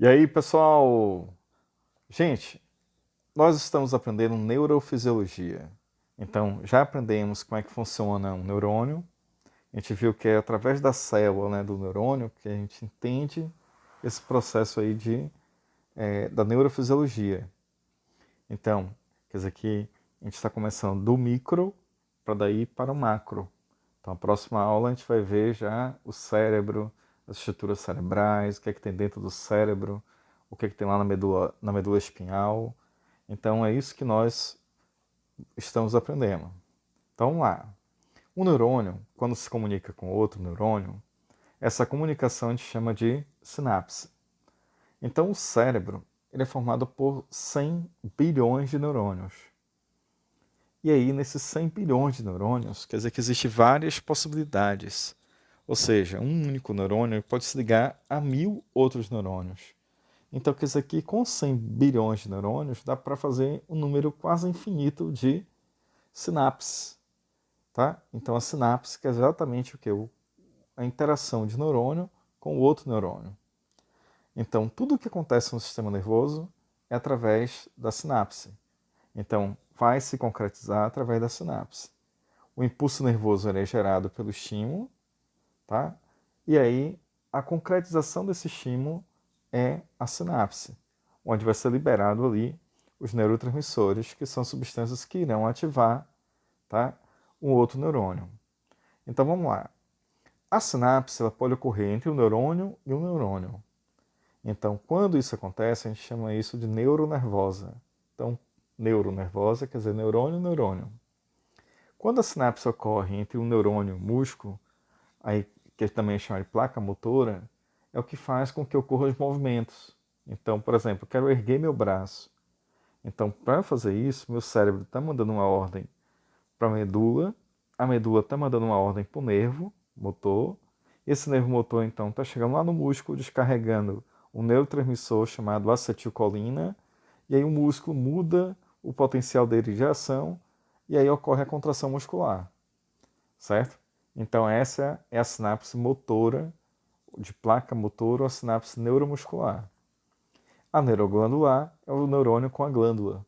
E aí, pessoal? Gente, nós estamos aprendendo neurofisiologia. Então, já aprendemos como é que funciona um neurônio. A gente viu que é através da célula, né, do neurônio, que a gente entende esse processo aí da neurofisiologia. Então, quer dizer que a gente está começando do micro para daí para o macro. Então, a próxima aula a gente vai ver já o cérebro, as estruturas cerebrais, o que é que tem dentro do cérebro, o que é que tem lá na medula espinhal. Então, é isso que nós estamos aprendendo. Então, vamos lá. Um neurônio, quando se comunica com outro neurônio, essa comunicação a gente chama de sinapse. Então, o cérebro ele é formado por 100 bilhões de neurônios. E aí, nesses 100 bilhões de neurônios, quer dizer que existem várias possibilidades. Ou seja, um único neurônio pode se ligar a 1000 outros neurônios. Então, quer dizer que com 100 bilhões de neurônios dá para fazer um número quase infinito de sinapses. Tá? Então, a sinapse que é exatamente o que? A interação de neurônio com o outro neurônio. Então, tudo o que acontece no sistema nervoso é através da sinapse. Então, vai se concretizar através da sinapse. O impulso nervoso é gerado pelo estímulo, tá? E aí a concretização desse estímulo é a sinapse, onde vai ser liberado ali os neurotransmissores, que são substâncias que irão ativar, tá, um outro neurônio. Então vamos lá. A sinapse ela pode ocorrer entre um neurônio e um neurônio. Então, quando isso acontece, a gente chama isso de neuronervosa. Então, neuronervosa quer dizer neurônio, neurônio. Quando a sinapse ocorre entre um neurônio e um músculo, aí, que também é chamado de placa motora, é o que faz com que ocorram os movimentos. Então, por exemplo, eu quero erguer meu braço. Então, para fazer isso, meu cérebro está mandando uma ordem para a medula está mandando uma ordem para o nervo motor, esse nervo motor, então, está chegando lá no músculo, descarregando um neurotransmissor chamado acetilcolina, e aí o músculo muda o potencial dele de ação, e aí ocorre a contração muscular, certo? Então essa é a sinapse motora, de placa motora ou a sinapse neuromuscular. A neuroglandular é o neurônio com a glândula.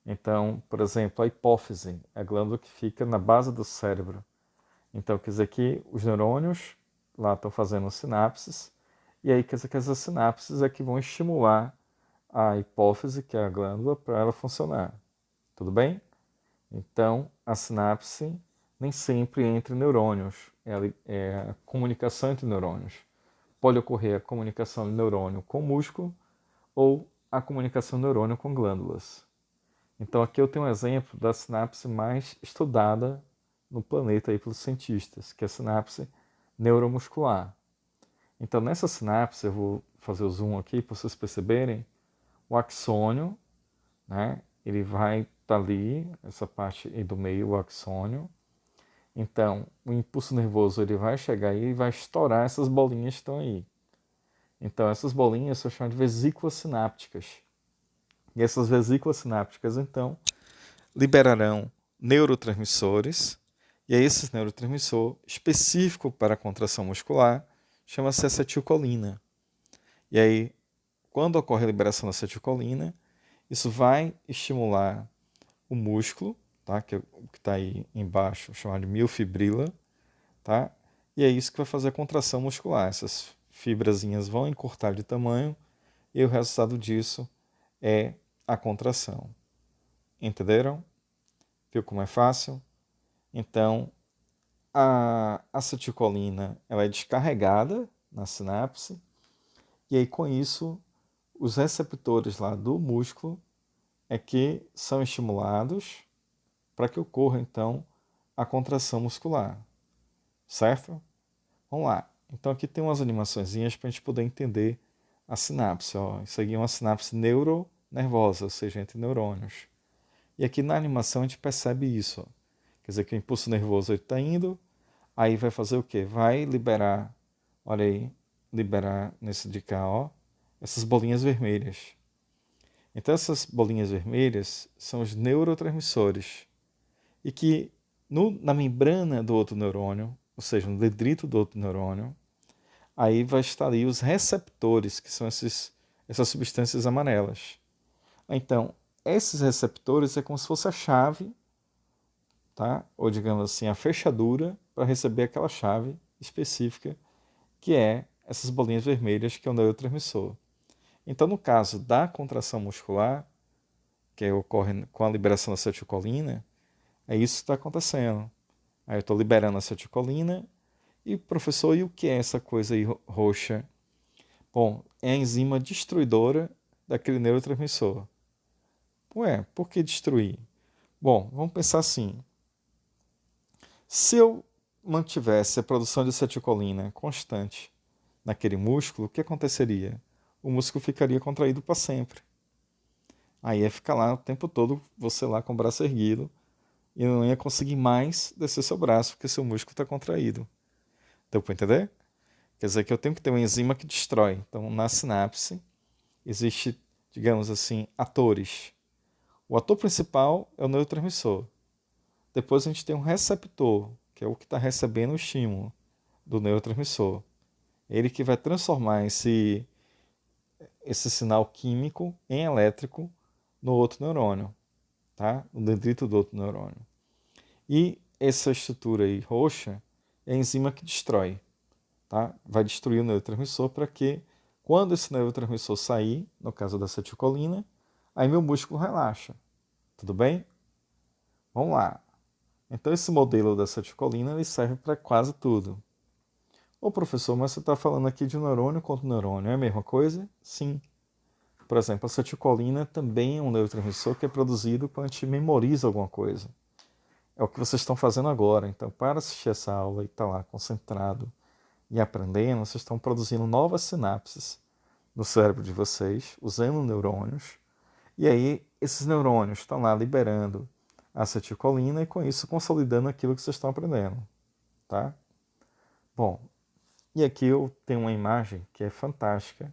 Então, por exemplo, a hipófise é a glândula que fica na base do cérebro. Então, quer dizer que os neurônios lá estão fazendo sinapses, e aí quer dizer que essas sinapses é que vão estimular a hipófise, que é a glândula, para ela funcionar. Tudo bem? Então, a sinapse nem sempre entre neurônios, é a comunicação entre neurônios. Pode ocorrer a comunicação de neurônio com músculo ou a comunicação de neurônio com glândulas. Então, aqui eu tenho um exemplo da sinapse mais estudada no planeta aí pelos cientistas, que é a sinapse neuromuscular. Então, nessa sinapse, eu vou fazer o zoom aqui para vocês perceberem, o axônio, né? Ele vai estar ali, essa parte aí do meio, o axônio. Então, o impulso nervoso ele vai chegar aí e vai estourar essas bolinhas que estão aí. Então, essas bolinhas são chamadas de vesículas sinápticas. E essas vesículas sinápticas, então, liberarão neurotransmissores. E aí, esse neurotransmissor específico para a contração muscular chama-se acetilcolina. E aí, quando ocorre a liberação da acetilcolina, isso vai estimular o músculo, tá? Que está aí embaixo, chamado de miofibrila, tá? E é isso que vai fazer a contração muscular. Essas fibrazinhas vão encurtar de tamanho e o resultado disso é a contração. Entenderam? Viu como é fácil? Então, a acetilcolina ela é descarregada na sinapse e aí com isso os receptores lá do músculo é que são estimulados para que ocorra então a contração muscular, certo? Vamos lá. Então aqui tem umas animaçõezinhas para a gente poder entender a sinapse. Ó. Isso aqui é uma sinapse neuronervosa, ou seja, entre neurônios. E aqui na animação a gente percebe isso. Ó. Quer dizer que o impulso nervoso está indo, aí vai fazer o quê? Vai liberar, olha aí, liberar nesse de cá, ó, essas bolinhas vermelhas. Então essas bolinhas vermelhas são os neurotransmissores e que na membrana do outro neurônio, ou seja, no dendrito do outro neurônio, aí vai estar ali os receptores, que são essas substâncias amarelas. Então, esses receptores é como se fosse a chave, tá? Ou digamos assim, a fechadura para receber aquela chave específica que é essas bolinhas vermelhas que é o neurotransmissor. Então, no caso da contração muscular, que ocorre com a liberação da acetilcolina, é isso que está acontecendo. Aí eu estou liberando a acetilcolina e, professor, e o que é essa coisa aí roxa? Bom, é a enzima destruidora daquele neurotransmissor. Ué, por que destruir? Bom, vamos pensar assim. Se eu mantivesse a produção de acetilcolina constante naquele músculo, o que aconteceria? O músculo ficaria contraído para sempre. Aí ia ficar lá o tempo todo, você lá com o braço erguido, e não ia conseguir mais descer seu braço, porque seu músculo está contraído. Deu para entender? Quer dizer que eu tenho que ter uma enzima que destrói. Então, na sinapse, existe, digamos assim, atores. O ator principal é o neurotransmissor. Depois a gente tem um receptor, que é o que está recebendo o estímulo do neurotransmissor. Ele que vai transformar esse sinal químico em elétrico no outro neurônio, tá? No dendrito do outro neurônio. E essa estrutura aí roxa é a enzima que destrói, tá? Vai destruir o neurotransmissor para que, quando esse neurotransmissor sair, no caso da acetilcolina, aí meu músculo relaxa. Tudo bem? Vamos lá. Então esse modelo da acetilcolina ele serve para quase tudo. Ô professor, mas você está falando aqui de neurônio contra neurônio, é a mesma coisa? Sim. Por exemplo, a acetilcolina também é um neurotransmissor que é produzido quando a gente memoriza alguma coisa. É o que vocês estão fazendo agora. Então, para assistir essa aula e estar lá concentrado e aprendendo, vocês estão produzindo novas sinapses no cérebro de vocês, usando neurônios. E aí, esses neurônios estão lá liberando a acetilcolina e, com isso, consolidando aquilo que vocês estão aprendendo. Tá? Bom, e aqui eu tenho uma imagem que é fantástica,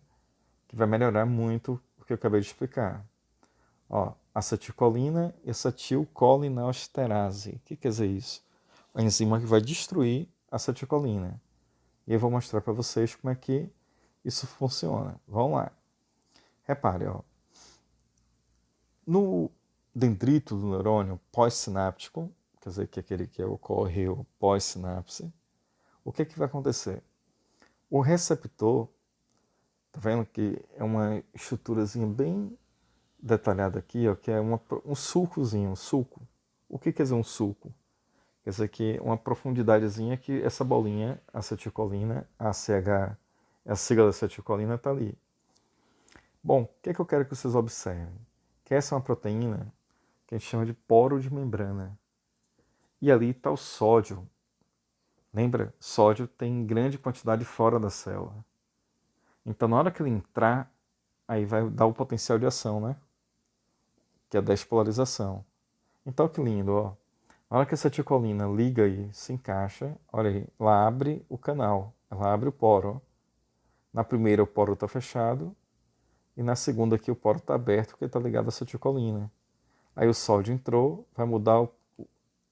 que vai melhorar muito o que eu acabei de explicar. Ó, acetilcolina e acetilcolinesterase. O que quer dizer isso? A enzima que vai destruir a acetilcolina. E eu vou mostrar para vocês como é que isso funciona. Vamos lá. Repare, ó. No dendrito do neurônio pós-sináptico, quer dizer que aquele que ocorreu pós-sinapse, o que vai acontecer? O receptor, tá vendo que é uma estruturazinha bem detalhada aqui, ó, que é um sulcozinho, um sulco. O que quer dizer um sulco? Quer dizer que uma profundidadezinha que essa bolinha, acetilcolina, ACH, a sigla da acetilcolina está ali. Bom, o que eu quero que vocês observem? Que essa é uma proteína que a gente chama de poro de membrana. E ali está o sódio. Lembra? Sódio tem grande quantidade fora da célula. Então, na hora que ele entrar, aí vai dar o potencial de ação, né? Que é a despolarização. Então, que lindo, ó. Na hora que essa acetilcolina liga e se encaixa, olha aí, ela abre o canal, ela abre o poro. Ó. Na primeira o poro está fechado e na segunda aqui o poro está aberto porque está ligado à acetilcolina. Aí o sódio entrou, vai mudar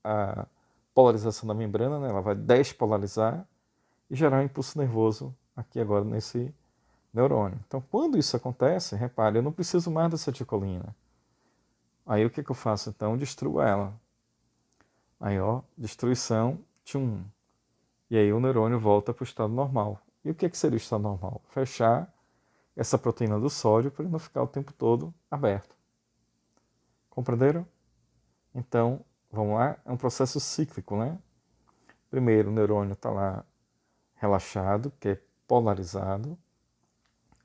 a polarização da membrana, né? Ela vai despolarizar e gerar um impulso nervoso aqui agora nesse neurônio. Então, quando isso acontece, repare, eu não preciso mais da acetilcolina. Aí o que eu faço então? Eu destruo ela. Aí, ó, destruição, tchum. E aí o neurônio volta para o estado normal. E o que seria o estado normal? Fechar essa proteína do sódio para ele não ficar o tempo todo aberto. Compreenderam? Então, vamos lá, é um processo cíclico, né? Primeiro o neurônio está lá relaxado, que é polarizado,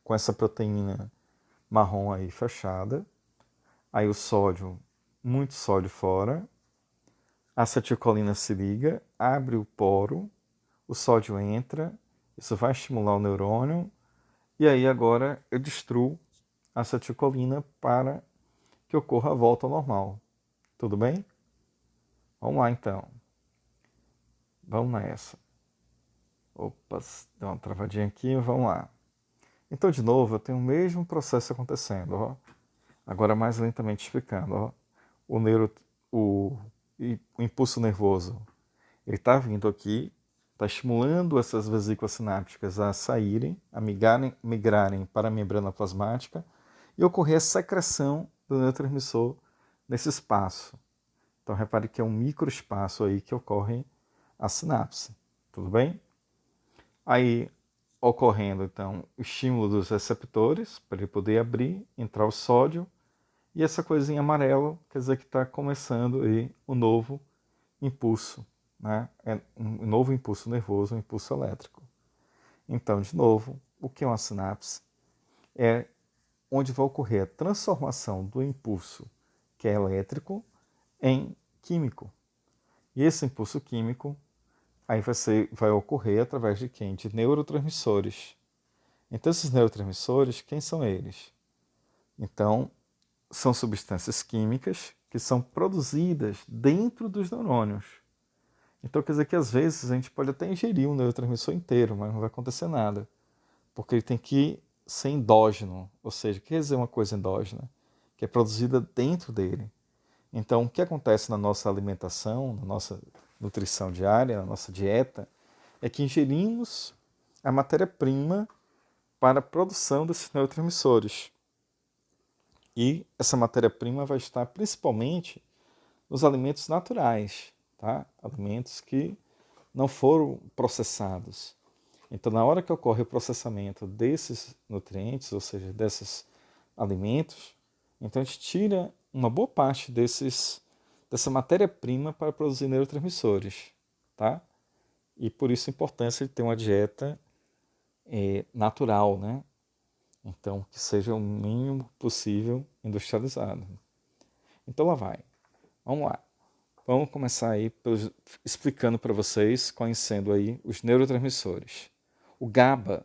com essa proteína marrom aí fechada. Aí o sódio, muito sódio fora. A acetilcolina se liga, abre o poro, o sódio entra, isso vai estimular o neurônio, e aí agora eu destruo a acetilcolina para que ocorra a volta ao normal. Tudo bem? Vamos lá então. Vamos nessa. Opa, deu uma travadinha aqui, vamos lá. Então, de novo, eu tenho o mesmo processo acontecendo, ó. Agora mais lentamente explicando, ó. O impulso nervoso, ele está vindo aqui, está estimulando essas vesículas sinápticas a saírem, a migrarem para a membrana plasmática e ocorrer a secreção do neurotransmissor nesse espaço. Então, repare que é um microespaço aí que ocorre a sinapse, tudo bem? Aí, ocorrendo, então, o estímulo dos receptores, para ele poder abrir, entrar o sódio, e essa coisinha amarela, quer dizer que está começando aí o novo impulso, né? É um novo impulso nervoso, um impulso elétrico. Então, de novo, o que é uma sinapse? É onde vai ocorrer a transformação do impulso, que é elétrico, em químico. E esse impulso químico aí vai ocorrer através de quem? De neurotransmissores. Então, esses neurotransmissores, quem são eles? Então, são substâncias químicas que são produzidas dentro dos neurônios. Então, quer dizer que às vezes a gente pode até ingerir um neurotransmissor inteiro, mas não vai acontecer nada. Porque ele tem que ser endógeno, ou seja, quer dizer uma coisa endógena, que é produzida dentro dele. Então, o que acontece na nossa alimentação, na nossa nutrição diária, na nossa dieta, é que ingerimos a matéria-prima para a produção desses neurotransmissores. E essa matéria-prima vai estar principalmente nos alimentos naturais, tá? Alimentos que não foram processados. Então, na hora que ocorre o processamento desses nutrientes, ou seja, desses alimentos, então a gente tira uma boa parte dessa matéria-prima para produzir neurotransmissores, tá? E por isso a importância de ter uma dieta natural, né? Então, que seja o mínimo possível industrializado. Então, lá vai. Vamos lá. Vamos começar aí explicando para vocês quais sendo aí os neurotransmissores. O GABA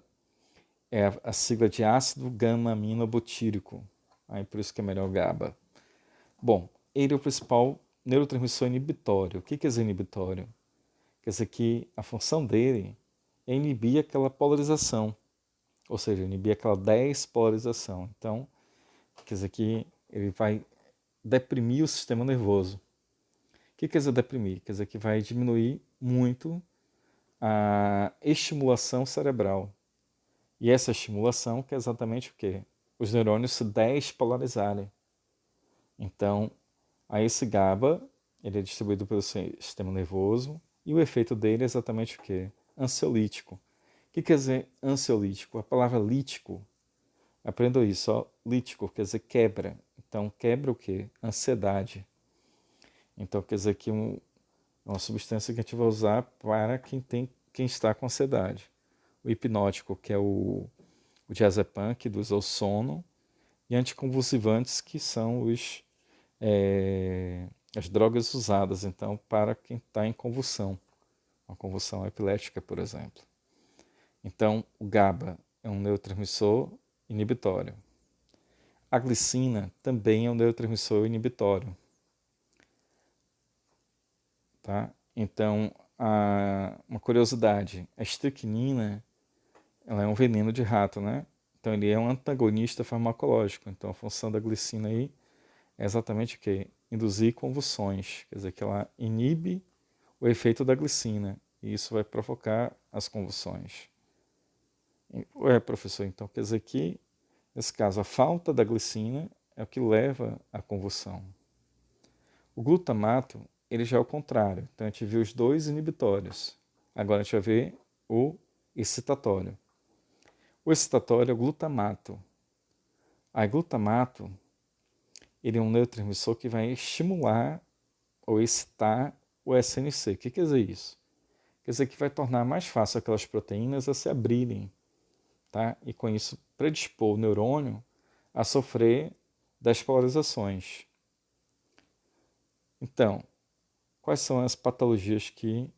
é a sigla de ácido gama-aminobutírico. Aí por isso que é melhor GABA. Bom, ele é o principal neurotransmissor inibitório. O que quer dizer inibitório? Quer dizer que a função dele é inibir aquela polarização, ou seja, inibir aquela despolarização. Então, quer dizer que ele vai deprimir o sistema nervoso. O que quer dizer deprimir? Quer dizer que vai diminuir muito a estimulação cerebral. E essa estimulação que é exatamente o quê? Os neurônios se despolarizarem. Então, aí esse GABA, ele é distribuído pelo sistema nervoso e o efeito dele é exatamente o quê? Ansiolítico. O que quer dizer ansiolítico? A palavra lítico, aprendam isso, ó, lítico quer dizer quebra. Então, quebra o quê? Ansiedade. Então, quer dizer que é uma substância que a gente vai usar para quem está com ansiedade. O hipnótico, que é o diazepam, que induz ao sono, e anticonvulsivantes, que são as drogas usadas, então, para quem está em convulsão, uma convulsão epilética, por exemplo. Então, o GABA é um neurotransmissor inibitório. A glicina também é um neurotransmissor inibitório. Tá? Então, uma curiosidade, a estricnina ela é um veneno de rato, né? Então ele é um antagonista farmacológico. Então a função da glicina aí é exatamente o quê? Induzir convulsões. Quer dizer que ela inibe o efeito da glicina e isso vai provocar as convulsões. Professor, então quer dizer que, nesse caso, a falta da glicina é o que leva à convulsão. O glutamato, ele já é o contrário. Então a gente viu os dois inibitórios. Agora a gente vai ver o excitatório. O excitatório é o glutamato. A glutamato, ele é um neurotransmissor que vai estimular ou excitar o SNC. O que quer dizer isso? Quer dizer que vai tornar mais fácil aquelas proteínas a se abrirem, tá? E com isso predispor o neurônio a sofrer despolarizações. Então, quais são as patologias que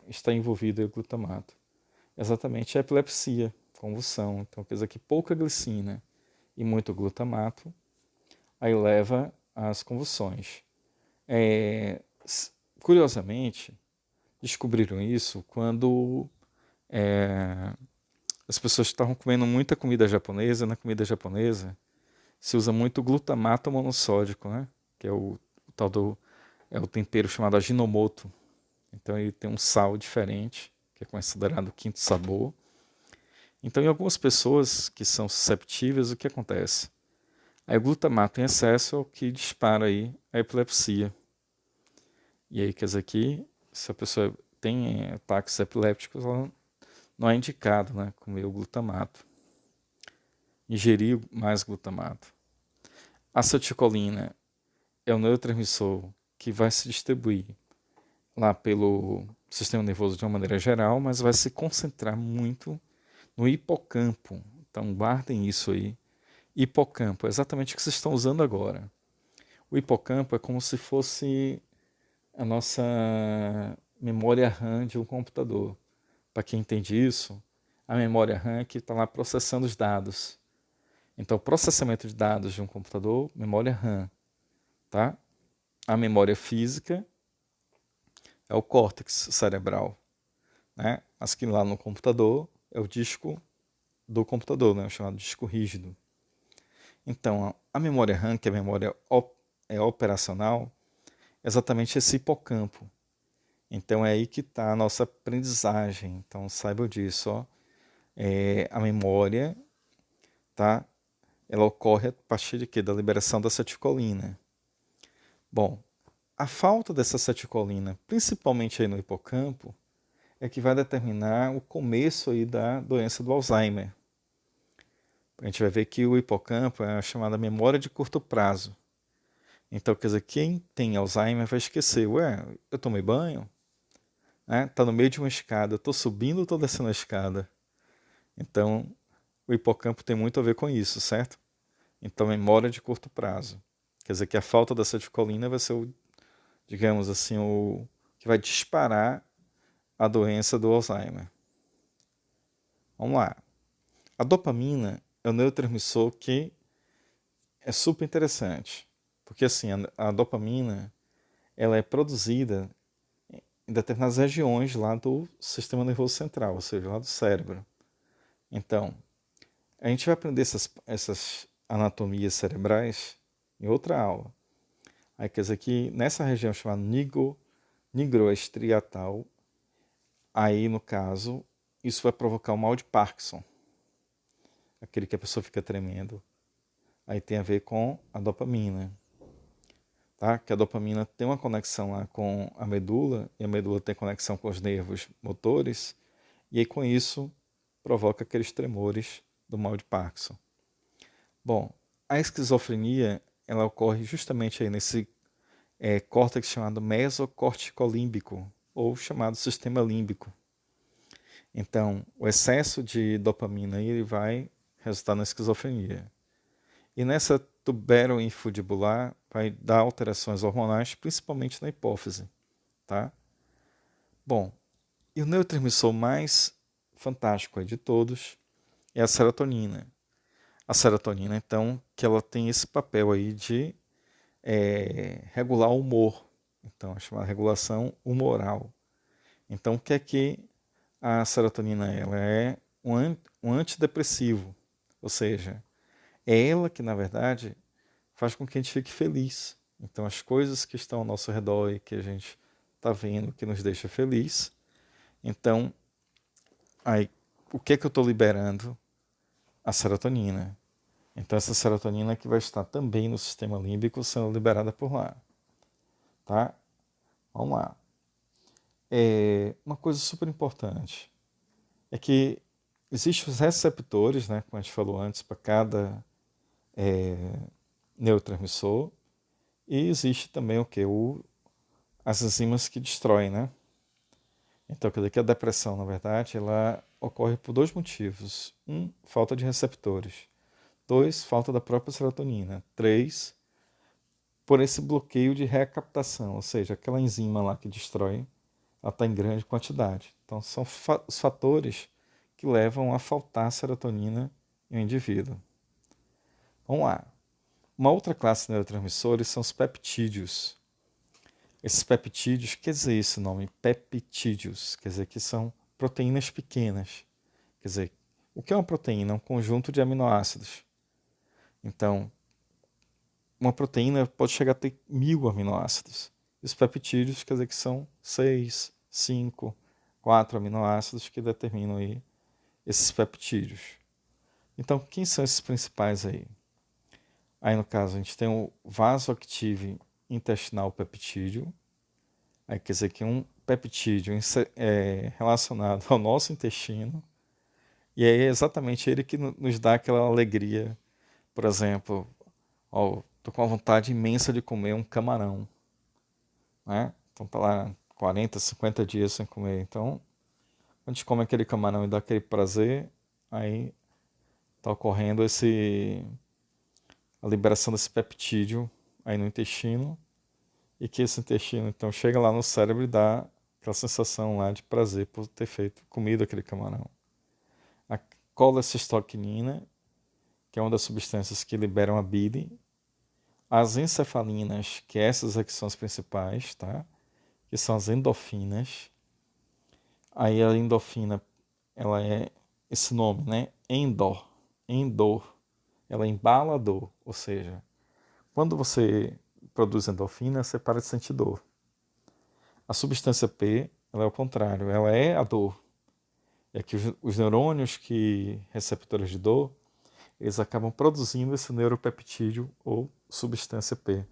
está envolvida o glutamato? Exatamente a epilepsia, convulsão. Então, quer dizer que pouca glicina e muito glutamato aí leva às convulsões. Curiosamente, descobriram isso quando as pessoas estavam comendo muita comida japonesa. Na comida japonesa se usa muito glutamato monossódico, né? Que é o tal do tempero chamado Ajinomoto. Então ele tem um sal diferente, que é considerado o quinto sabor. Então, em algumas pessoas que são susceptíveis, o que acontece? Aí o glutamato em excesso é o que dispara aí a epilepsia. E aí, quer dizer que se a pessoa tem ataques epilépticos, ela não é indicado, né, comer o glutamato, ingerir mais glutamato. A acetilcolina é o neurotransmissor que vai se distribuir lá pelo sistema nervoso de uma maneira geral, mas vai se concentrar muito no hipocampo. Então guardem isso aí. Hipocampo, é exatamente o que vocês estão usando agora. O hipocampo é como se fosse a nossa memória RAM de um computador. Para quem entende isso, a memória RAM é que está lá processando os dados. Então, o processamento de dados de um computador, memória RAM, tá? A memória física é o córtex cerebral, né? Mas que lá no computador é o disco do computador, né? O chamado disco rígido. Então, a memória RAM, que é a memória operacional, é exatamente esse hipocampo. Então, é aí que está a nossa aprendizagem. Então, saiba disso, ó. A memória, tá? Ela ocorre a partir de quê? Da liberação da acetilcolina. Bom, a falta dessa acetilcolina, principalmente aí no hipocampo, é que vai determinar o começo aí da doença do Alzheimer. A gente vai ver que o hipocampo é a chamada memória de curto prazo. Então, quer dizer, quem tem Alzheimer vai esquecer, eu tomei banho, né? Tá no meio de uma escada, eu tô subindo ou tô descendo a escada? Então, o hipocampo tem muito a ver com isso, certo? Então, memória de curto prazo. Quer dizer que a falta da acetilcolina vai ser o, digamos assim, o que vai disparar a doença do Alzheimer. Vamos lá. A dopamina é um neurotransmissor que é super interessante, porque assim, a dopamina ela é produzida em determinadas regiões lá do sistema nervoso central, ou seja, lá do cérebro. Então, a gente vai aprender essas anatomias cerebrais em outra aula. Aí quer dizer que nessa região chamada nigroestriatal, aí no caso, isso vai provocar o mal de Parkinson, aquele que a pessoa fica tremendo. Aí tem a ver com a dopamina, tá? Que a dopamina tem uma conexão lá com a medula, e a medula tem conexão com os nervos motores, e aí com isso provoca aqueles tremores do mal de Parkinson. Bom, a esquizofrenia, ela ocorre justamente aí nesse córtex chamado mesocorticolímbico, ou chamado sistema límbico. Então, o excesso de dopamina aí, ele vai resultar na esquizofrenia. E nessa tuberoinfundibular vai dar alterações hormonais, principalmente na hipófise, tá? Bom, e o neurotransmissor mais fantástico aí de todos é a serotonina. A serotonina, então, que ela tem esse papel aí de regular o humor. Então, é chamada regulação humoral. Então, o que é que a serotonina é? Ela é um antidepressivo, ou seja, é ela que, na verdade, faz com que a gente fique feliz. Então, as coisas que estão ao nosso redor e que a gente está vendo que nos deixa feliz. Então, aí, o que é que eu estou liberando? A serotonina. Então, essa serotonina que vai estar também no sistema límbico sendo liberada por lá. Tá? Vamos lá. Uma coisa super importante é que existem os receptores, né, como a gente falou antes, para cada neurotransmissor, e existe também o que? As enzimas que destroem, né? Então, quer dizer que a depressão, na verdade, ela ocorre por dois motivos. Um, falta de receptores. Dois, falta da própria serotonina. Três, por esse bloqueio de recaptação, ou seja, aquela enzima lá que destrói, ela está em grande quantidade. Então, são os fatores que levam a faltar serotonina em um indivíduo. Vamos lá. Uma outra classe de neurotransmissores são os peptídeos. Esses peptídeos, quer dizer esse nome, peptídeos, quer dizer que são proteínas pequenas. Quer dizer, o que é uma proteína? É um conjunto de aminoácidos. Então, uma proteína pode chegar a ter 1000 aminoácidos. E os peptídeos quer dizer que são 6, 5, 4 aminoácidos que determinam aí esses peptídeos. Então, quem são esses principais aí? Aí, no caso, a gente tem o vasoactive intestinal peptídeo. Aí quer dizer que um peptídeo relacionado ao nosso intestino. E aí é exatamente ele que nos dá aquela alegria. Por exemplo, tô com uma vontade imensa de comer um camarão, né? Então tá lá 40, 50 dias sem comer. Então, quando a gente come aquele camarão e dá aquele prazer, aí tá ocorrendo a liberação desse peptídeo aí no intestino, e que esse intestino então chega lá no cérebro e dá aquela sensação lá de prazer por ter comido aquele camarão. A colecistoquinina, que é uma das substâncias que liberam a bile. As encefalinas, que essas aqui são as principais, tá? Que são as endorfinas. Aí a endorfina, ela é esse nome, né? Endor. Ela embala a dor, ou seja, quando você produz endorfina, você para de sentir dor. A substância P, ela é o contrário, ela é a dor. É que os neurônios que receptores de dor, eles acabam produzindo esse neuropeptídeo ou substância P.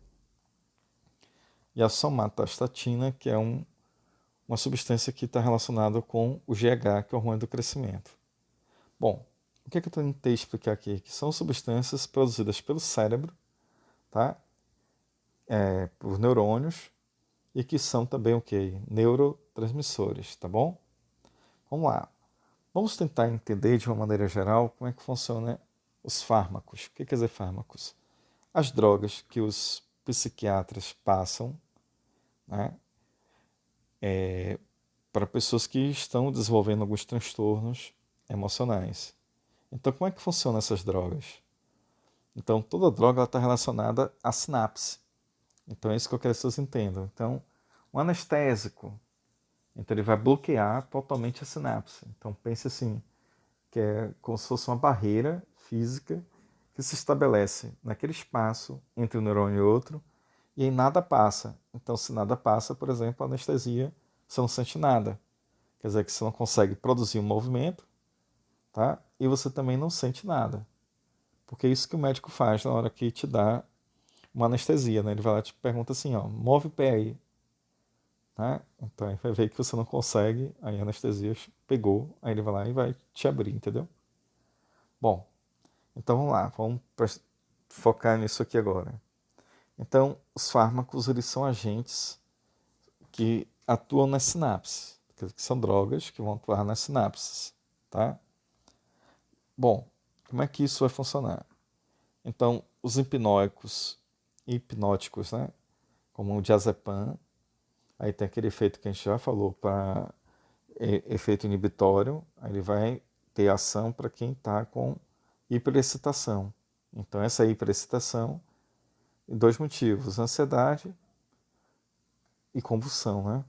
E a somatostatina, que é uma substância que está relacionada com o GH, que é o hormônio do crescimento. Bom, o que eu tentei explicar aqui? Que são substâncias produzidas pelo cérebro, tá? Por neurônios, e que são também o quê? Neurotransmissores, tá bom? Vamos lá. Vamos tentar entender de uma maneira geral como é que funcionam os fármacos. O que quer dizer fármacos? As drogas que os psiquiatras passam, né, para pessoas que estão desenvolvendo alguns transtornos emocionais. Então, como é que funcionam essas drogas? Então, toda droga está relacionada à sinapse. Então, é isso que eu quero que vocês entendam. Então, um anestésico, então ele vai bloquear totalmente a sinapse. Então, pense assim, que é como se fosse uma barreira física que se estabelece naquele espaço entre um neurônio e outro, e aí nada passa. Então, se nada passa, por exemplo, a anestesia, você não sente nada. Quer dizer que você não consegue produzir um movimento, tá? E você também não sente nada. Porque é isso que o médico faz na hora que te dá uma anestesia, né? Ele vai lá e te pergunta assim, ó, move o pé aí. Tá? Então ele vai ver que você não consegue, aí a anestesia pegou, aí ele vai lá e vai te abrir, entendeu? Bom, então vamos lá, vamos focar nisso aqui agora. Então, os fármacos, eles são agentes que atuam nas sinapses, que são drogas que vão atuar nas sinapses, tá? Bom, como é que isso vai funcionar? Então, os hipnóticos, né? Como o diazepam, aí tem aquele efeito que a gente já falou para efeito inibitório, aí ele vai ter ação para quem está com hiperexcitação. Então, essa hiperexcitação, dois motivos, ansiedade e convulsão, né?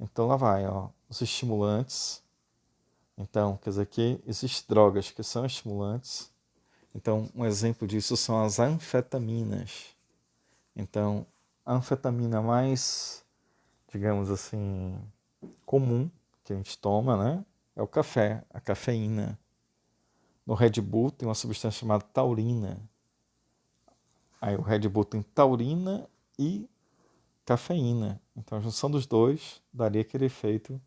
Então, lá vai, ó, os estimulantes. Então, quer dizer que existem drogas que são estimulantes. Então, um exemplo disso são as anfetaminas. Então, a anfetamina mais, digamos assim, comum que a gente toma, né? É o café, a cafeína. No Red Bull tem uma substância chamada taurina. Aí o Red Bull tem taurina e cafeína. Então a junção dos dois daria aquele efeito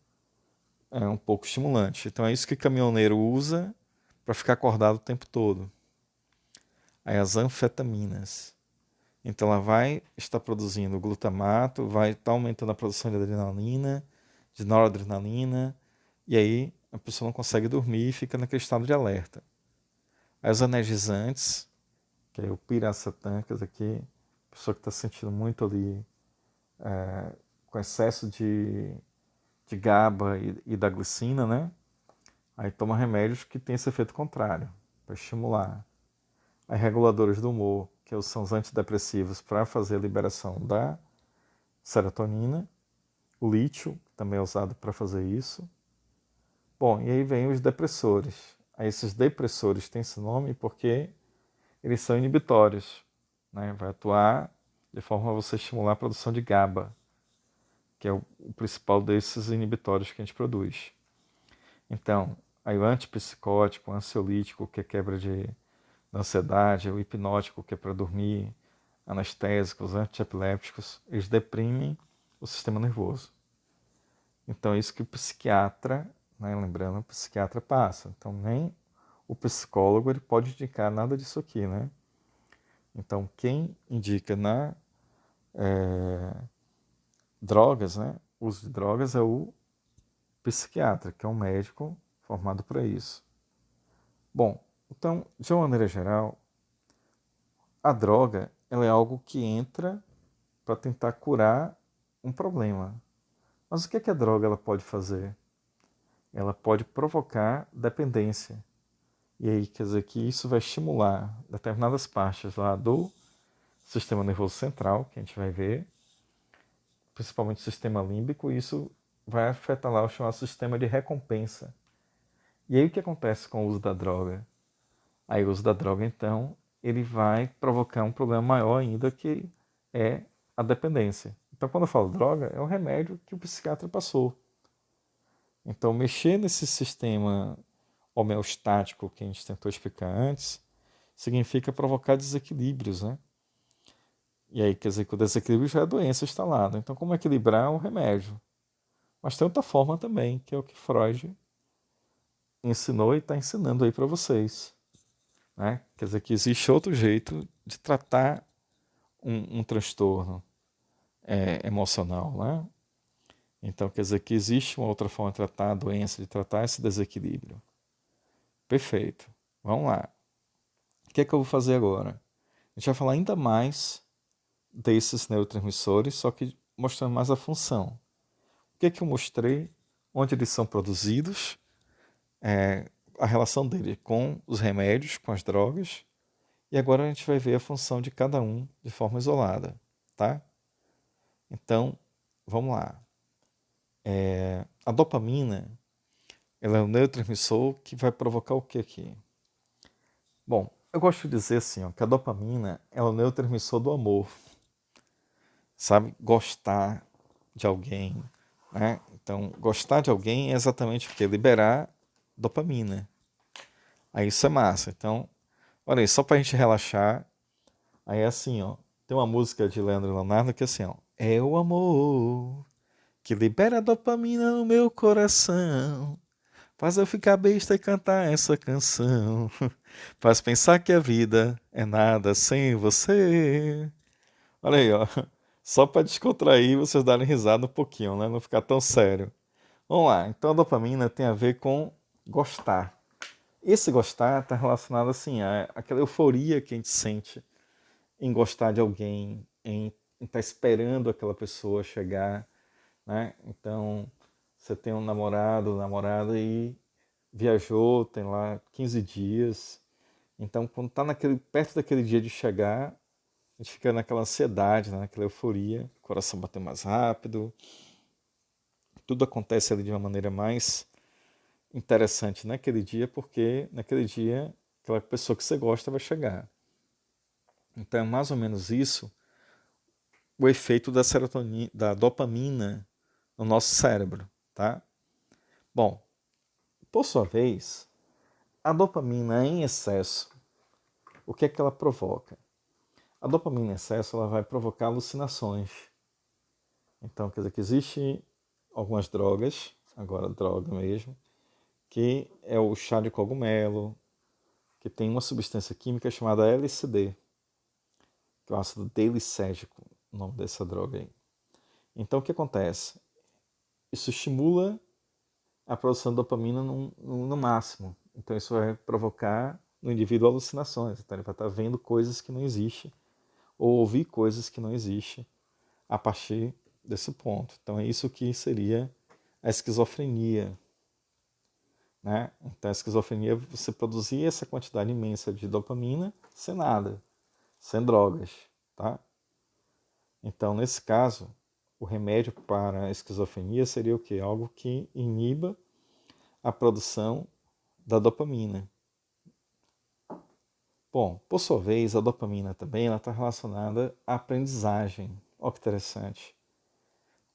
um pouco estimulante. Então é isso que o caminhoneiro usa para ficar acordado o tempo todo. Aí as anfetaminas. Então ela vai estar produzindo glutamato, vai estar aumentando a produção de adrenalina, de noradrenalina, e aí a pessoa não consegue dormir e fica naquele estado de alerta. Aí os energizantes, que é o piracetam, que aqui, a pessoa que está sentindo muito ali, com excesso de GABA e da glicina, né? Aí toma remédios que tem esse efeito contrário, para estimular. Aí reguladores do humor, que são os antidepressivos para fazer a liberação da serotonina. O lítio, que também é usado para fazer isso. Bom, e aí vem os depressores. Aí esses depressores têm esse nome porque eles são inibitórios, né? Vai atuar de forma a você estimular a produção de GABA. que é o principal desses inibitórios que a gente produz. Então, aí o antipsicótico, o ansiolítico, que é quebra de ansiedade, o hipnótico, que é para dormir, anestésicos, antiepilépticos, eles deprimem o sistema nervoso. Então, é isso que o psiquiatra, né, lembrando, o psiquiatra passa. Então, nem o psicólogo ele pode indicar nada disso aqui, né? Então, quem indica na drogas, né, uso de drogas é o psiquiatra, que é um médico formado para isso. Bom, então, de uma maneira geral, a droga ela é algo que entra para tentar curar um problema. Mas o que é que a droga ela pode fazer? Ela pode provocar dependência. E aí quer dizer que isso vai estimular determinadas partes lá do sistema nervoso central, que a gente vai ver, principalmente o sistema límbico, e isso vai afetar lá o chamado sistema de recompensa. E aí o que acontece com o uso da droga? Aí o uso da droga, então, ele vai provocar um problema maior ainda, que é a dependência. Então, quando eu falo droga, é o remédio que o psiquiatra passou. Então, mexer nesse sistema homeostático que a gente tentou explicar antes, significa provocar desequilíbrios, né? E aí, quer dizer que o desequilíbrio já é doença instalada. Então, como equilibrar o remédio? Mas tem outra forma também, que é o que Freud ensinou e está ensinando aí para vocês. Né? Quer dizer que existe outro jeito de tratar um transtorno emocional. Né? Então, quer dizer que existe uma outra forma de tratar a doença, de tratar esse desequilíbrio. Perfeito. Vamos lá. O que é que eu vou fazer agora? A gente vai falar ainda mais desses neurotransmissores, só que mostrando mais a função. O que é que eu mostrei? Onde eles são produzidos, a relação dele com os remédios, com as drogas, e agora a gente vai ver a função de cada um de forma isolada, tá? Então, vamos lá. A dopamina, ela é um neurotransmissor que vai provocar o que aqui? Bom, eu gosto de dizer assim, ó, que a dopamina é o neurotransmissor do amor. Sabe? Gostar de alguém, né? Então, gostar de alguém é exatamente o quê? Liberar dopamina. Aí isso é massa. Então, olha aí, só pra gente relaxar, aí é assim, ó. Tem uma música de Leandro e Leonardo que é assim, ó. É o amor que libera dopamina no meu coração. Faz eu ficar besta e cantar essa canção. Faz pensar que a vida é nada sem você. Olha aí, ó. Só para descontrair, vocês darem risada um pouquinho, né? Não ficar tão sério. Vamos lá. Então a dopamina tem a ver com gostar. Esse gostar está relacionado assim àquela euforia que a gente sente em gostar de alguém, em estar esperando aquela pessoa chegar, né? Então você tem um namorado, namorada e viajou, tem lá 15 dias. Então quando está perto daquele dia de chegar, a gente fica naquela ansiedade, né? Naquela euforia, o coração batendo mais rápido, tudo acontece ali de uma maneira mais interessante naquele dia, porque naquele dia aquela pessoa que você gosta vai chegar. Então é mais ou menos isso o efeito da serotonina, da dopamina no nosso cérebro, tá? Bom, por sua vez, a dopamina em excesso, o que é que ela provoca? A dopamina em excesso ela vai provocar alucinações. Então, quer dizer que existe algumas drogas, agora droga mesmo, que é o chá de cogumelo, que tem uma substância química chamada LSD, que é o ácido delicérgico, o nome dessa droga aí. Então o que acontece? Isso estimula a produção de dopamina no máximo. Então isso vai provocar no indivíduo alucinações. Então ele vai estar vendo coisas que não existem, ou ouvir coisas que não existem a partir desse ponto. Então é isso que seria a esquizofrenia. Né? Então a esquizofrenia é você produzir essa quantidade imensa de dopamina sem nada, sem drogas. Tá? Então nesse caso, o remédio para a esquizofrenia seria o quê? Algo que iniba a produção da dopamina. Bom, por sua vez, a dopamina também está relacionada à aprendizagem. Olha que interessante.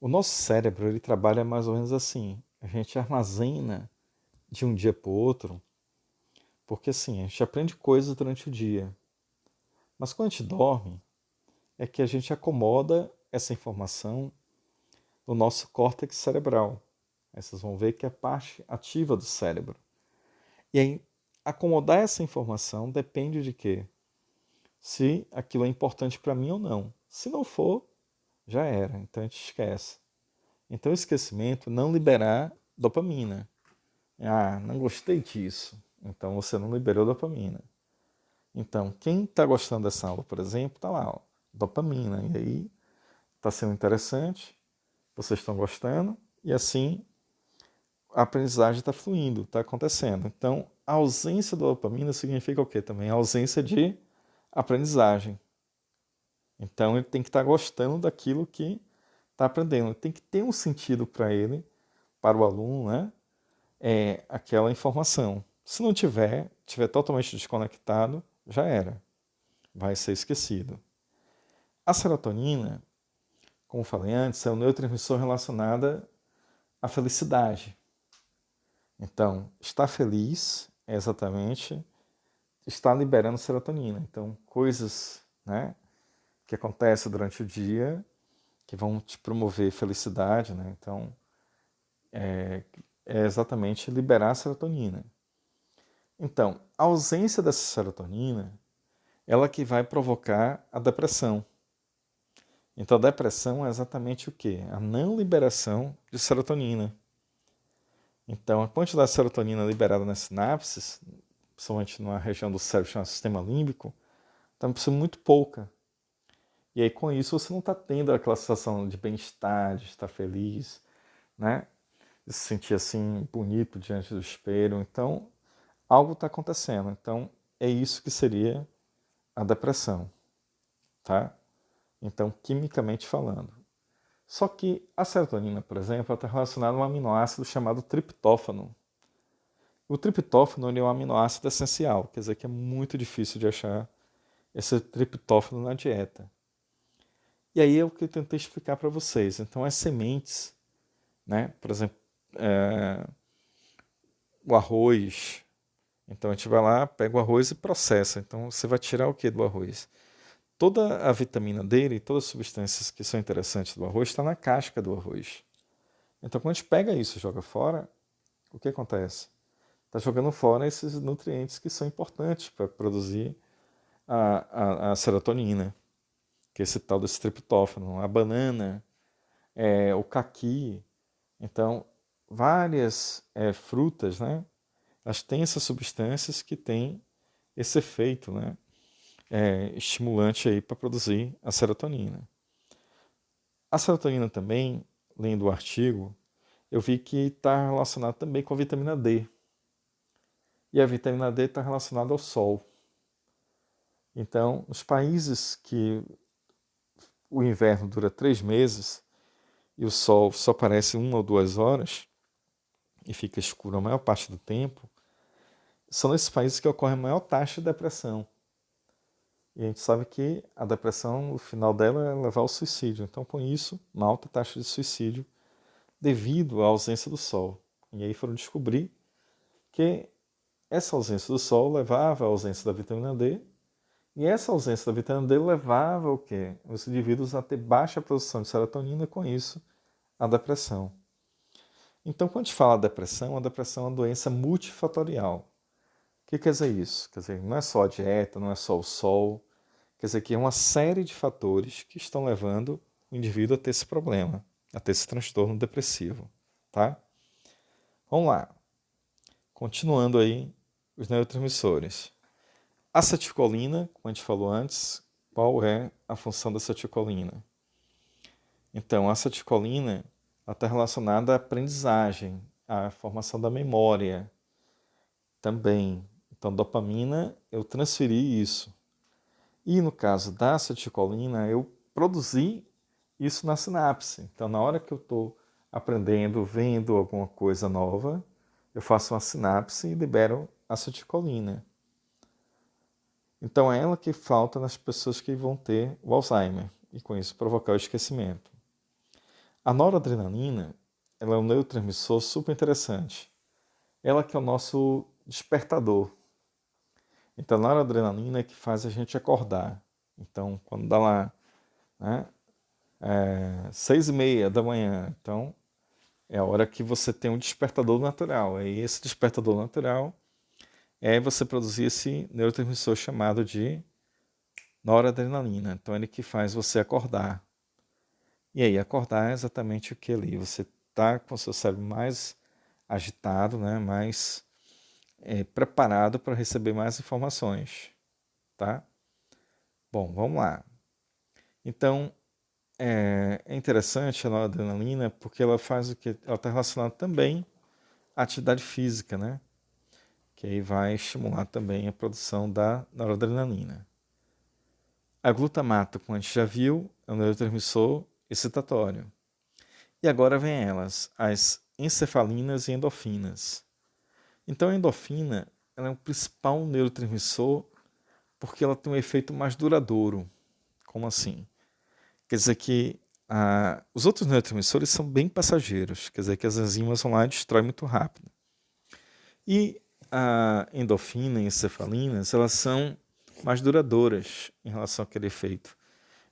O nosso cérebro, ele trabalha mais ou menos assim. A gente armazena de um dia para o outro, porque assim, a gente aprende coisas durante o dia. Mas quando a gente dorme, é que a gente acomoda essa informação no nosso córtex cerebral. Aí vocês vão ver que é a parte ativa do cérebro. E aí, acomodar essa informação depende de quê? Se aquilo é importante para mim ou não. Se não for, já era, então a gente esquece. Então, o esquecimento não liberar dopamina. Ah, não gostei disso. Então, você não liberou dopamina. Então, quem está gostando dessa aula, por exemplo, está lá, ó, dopamina. E aí, está sendo interessante, vocês estão gostando, e assim a aprendizagem está fluindo, está acontecendo. Então, a ausência da dopamina significa o quê também? A ausência de aprendizagem. Então, ele tem que estar gostando daquilo que está aprendendo. Tem que ter um sentido para ele, para o aluno, né? Aquela informação. Se não tiver totalmente desconectado, já era. Vai ser esquecido. A serotonina, como falei antes, é um neurotransmissor relacionado à felicidade. Então, estar feliz é exatamente estar liberando serotonina. Então, coisas, né, que acontecem durante o dia que vão te promover felicidade, né? Então, é exatamente liberar a serotonina. Então, a ausência dessa serotonina, ela que vai provocar a depressão. Então, a depressão é exatamente o quê? A não liberação de serotonina. Então, a quantidade de serotonina liberada nas sinapses, principalmente na região do cérebro chamada sistema límbico, está sendo muito pouca. E aí, com isso, você não está tendo aquela sensação de bem-estar, de estar feliz, né? De se sentir assim, bonito diante do espelho. Então, algo está acontecendo. Então, é isso que seria a depressão, tá? Então, quimicamente falando. Só que a serotonina, por exemplo, está relacionada a um aminoácido chamado triptófano. O triptófano é um aminoácido essencial, quer dizer que é muito difícil de achar esse triptófano na dieta. E aí é o que eu tentei explicar para vocês. Então, as sementes, né? Por exemplo, o arroz. Então, a gente vai lá, pega o arroz e processa. Então, você vai tirar o que do arroz? Toda a vitamina dele, todas as substâncias que são interessantes do arroz, está na casca do arroz. Então, quando a gente pega isso e joga fora, o que acontece? Está jogando fora esses nutrientes que são importantes para produzir a serotonina, que é esse tal desse triptófano. A banana, o caqui. Então, várias frutas, né? Elas têm essas substâncias que têm esse efeito, né? Estimulante aí para produzir a serotonina. A serotonina também, lendo o artigo, eu vi que está relacionado também com a vitamina D. E a vitamina D está relacionada ao sol. Então, nos países que o inverno dura 3 meses e o sol só aparece 1 ou 2 horas e fica escuro a maior parte do tempo, são nesses países que ocorre a maior taxa de depressão. E a gente sabe que a depressão, o final dela é levar ao suicídio. Então, com isso, uma alta taxa de suicídio devido à ausência do sol. E aí foram descobrir que essa ausência do sol levava à ausência da vitamina D, e essa ausência da vitamina D levava o quê? Os indivíduos a ter baixa produção de serotonina e, com isso, a depressão. Então, quando a gente fala depressão, a depressão é uma doença multifatorial. O que quer dizer isso? Quer dizer, não é só a dieta, não é só o sol, quer dizer que é uma série de fatores que estão levando o indivíduo a ter esse problema, a ter esse transtorno depressivo, tá? Vamos lá. Continuando aí os neurotransmissores. Acetilcolina, como a gente falou antes, qual é a função da acetilcolina? Então, a acetilcolina está relacionada à aprendizagem, à formação da memória também. Então, dopamina, eu transferi isso. E no caso da acetilcolina, eu produzi isso na sinapse. Então, na hora que eu estou aprendendo, vendo alguma coisa nova, eu faço uma sinapse e libero acetilcolina. Então, é ela que falta nas pessoas que vão ter o Alzheimer e, com isso, provocar o esquecimento. A noradrenalina, ela é um neurotransmissor super interessante. Ela que é o nosso despertador. Então, a noradrenalina é que faz a gente acordar. Então, quando dá lá, né, 6:30 da manhã, então é a hora que você tem um despertador natural. E esse despertador natural é você produzir esse neurotransmissor chamado de noradrenalina. Então, ele que faz você acordar. E aí, acordar é exatamente o que ali? Você está com o seu cérebro mais agitado, né, mais preparado para receber mais informações, tá? Bom, vamos lá. Então, é interessante a noradrenalina porque ela faz o que? Ela está relacionada também à atividade física, né? Que aí vai estimular também a produção da noradrenalina. A glutamato, como a gente já viu, é um neurotransmissor excitatório. E agora vem elas, as encefalinas e endorfinas. Então a endorfina ela é o principal neurotransmissor porque ela tem um efeito mais duradouro. Como assim? Quer dizer que os outros neurotransmissores são bem passageiros, quer dizer que as enzimas vão lá e destroem muito rápido. E a endorfina e encefalinas, elas são mais duradouras em relação àquele efeito.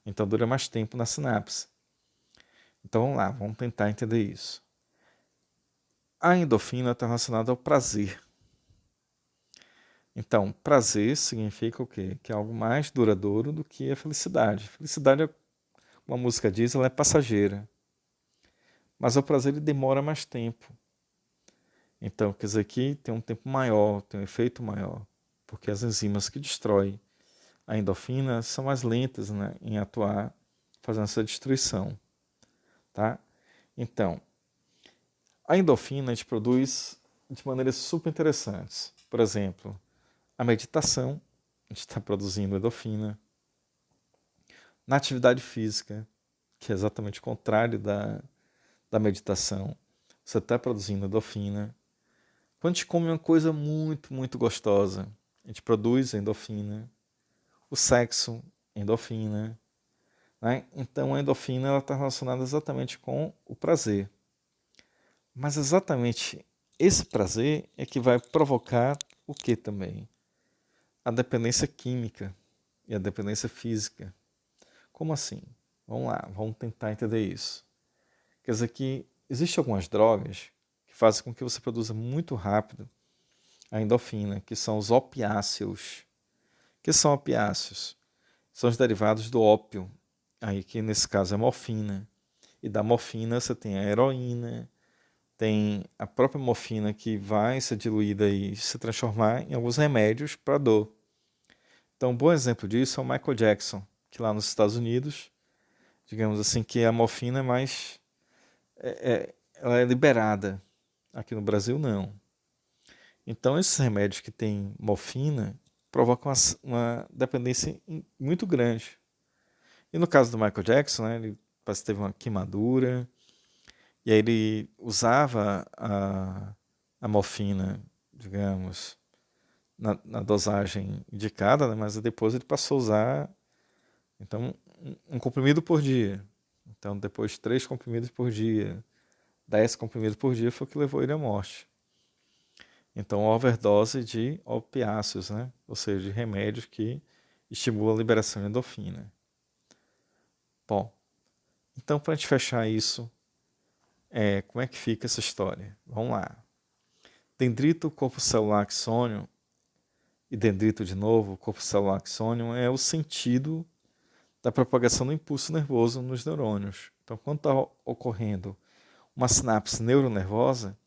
Então dura mais tempo na sinapse. Então vamos lá, vamos tentar entender isso. A endorfina está relacionada ao prazer. Então, prazer significa o quê? Que é algo mais duradouro do que a felicidade. Felicidade, como a música diz, ela é passageira. Mas o prazer ele demora mais tempo. Então, quer dizer que tem um tempo maior, tem um efeito maior. Porque as enzimas que destroem a endorfina são mais lentas, né, em atuar, fazendo essa destruição. Tá? Então, a endorfina a gente produz de maneiras super interessantes. Por exemplo, a meditação, a gente está produzindo endorfina. Na atividade física, que é exatamente o contrário da meditação, você está produzindo endorfina. Quando a gente come uma coisa muito, muito gostosa, a gente produz endorfina. O sexo, endorfina. Né? Então a endorfina está relacionada exatamente com o prazer. Mas exatamente esse prazer é que vai provocar o que também? A dependência química e a dependência física. Como assim? Vamos lá, vamos tentar entender isso. Quer dizer que existem algumas drogas que fazem com que você produza muito rápido a endorfina, que são os opiáceos. O que são opiáceos? São os derivados do ópio, aí que nesse caso é morfina. E da morfina você tem a heroína, tem a própria morfina que vai ser diluída e se transformar em alguns remédios para dor. Então, um bom exemplo disso é o Michael Jackson, que lá nos Estados Unidos, digamos assim, que a morfina é mais... ela é liberada. Aqui no Brasil, não. Então, esses remédios que têm morfina provocam uma dependência muito grande. E no caso do Michael Jackson, né, ele parece que teve uma queimadura, e aí ele usava a morfina, digamos, na dosagem indicada, né, mas depois ele passou a usar então, um comprimido por dia. Então, depois 3 comprimidos por dia, 10 comprimidos por dia foi o que levou ele à morte. Então, overdose de opiáceos, né? Ou seja, de remédios que estimulam a liberação de endorfina. Bom, então para a gente fechar isso, como é que fica essa história? Vamos lá. Dendrito, corpo celular axônio, e dendrito de novo, corpo celular axônio, é o sentido da propagação do impulso nervoso nos neurônios. Então, quando está ocorrendo uma sinapse neuronervosa,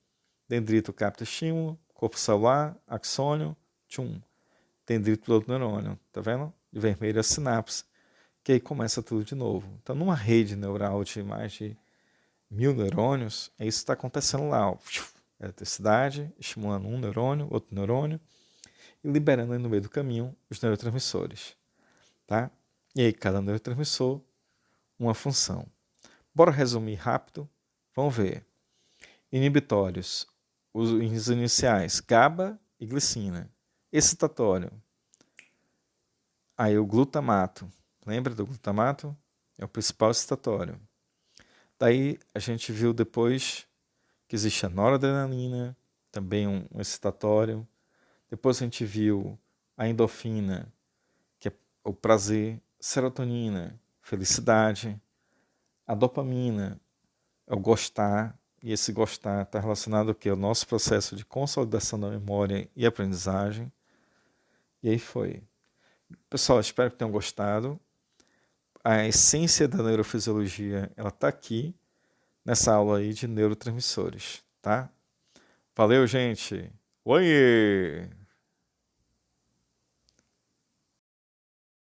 dendrito capta estímulo, corpo celular, axônio, tchum, dendrito do outro neurônio, tá vendo? De vermelho a sinapse, que aí começa tudo de novo. Então, numa rede neural de mais de 1000 neurônios, é isso que está acontecendo lá. Ó. Eletricidade, estimulando um neurônio, outro neurônio, e liberando aí no meio do caminho os neurotransmissores. Tá? E aí, cada neurotransmissor, uma função. Bora resumir rápido? Vamos ver. Inibitórios, os iniciais, GABA e glicina. Excitatório, aí o glutamato. Lembra do glutamato? É o principal excitatório. Daí a gente viu depois que existe a noradrenalina, também um excitatório. Depois a gente viu a endorfina, que é o prazer, serotonina, felicidade, a dopamina, é o gostar, e esse gostar está relacionado ao quê? Ao nosso processo de consolidação da memória e aprendizagem. E aí foi. Pessoal, espero que tenham gostado. A essência da neurofisiologia, ela está aqui nessa aula aí de neurotransmissores, tá? Valeu, gente! Oi!